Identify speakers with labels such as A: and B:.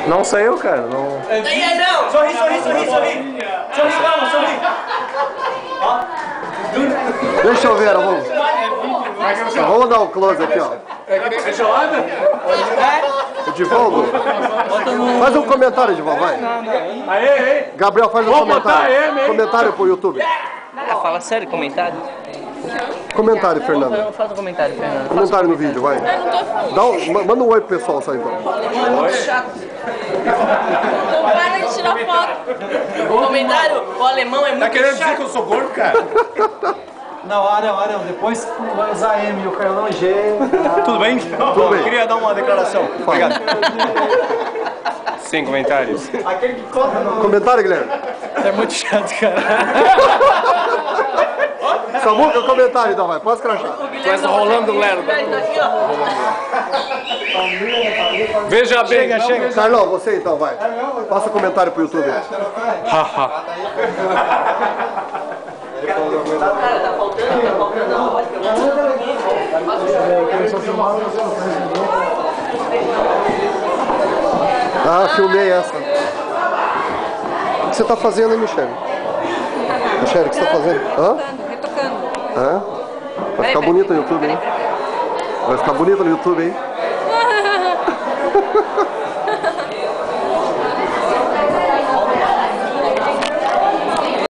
A: Não saiu, cara. Não.
B: Aí, não! Sorri, sorri, sorri, sorri! Sorri, calma, sorri! Ó.
C: Deixa eu ver, vamos. Vamos dar um close aqui, ó. Edivaldo, faz um comentário, Edivaldo, vai.
A: Aê,
C: Gabriel, faz um comentário. Comentário pro YouTube.
B: Fala sério, comentário.
C: Comentário, Fernando.
B: Faz um comentário, Fernando.
C: Comentário no vídeo, vai. Manda um oi pro pessoal só então.
D: Não para de tirar foto.
B: Comentário, o alemão é muito
A: tá querendo
B: chato.
A: dizer que eu sou gordo, cara?
E: Não, Ariel, depois vai usar M e o Carlão G.
A: Tudo bem?
C: Tudo bem.
A: Queria dar uma declaração. Obrigado. Sem comentários.
E: Aquele que conta não.
C: Comentário, Guilherme.
E: É muito chato, cara.
C: Samuca, comentário então, vai. Pode escrachar.
A: Mas rolando o lerdo.
B: Aqui, ó.
A: Veja bem.
E: Chega.
C: Carlão, você então, vai. Faça comentário pro YouTube.
A: Haha.
B: Cara, tá faltando a voz.
C: Ah, filmei essa. O que você tá fazendo aí, Michele? Michele, o que você tá fazendo? Hã?
D: Retocando.
C: Hã? Vai ficar bonito no YouTube, hein? Vai ficar bonito no YouTube, hein?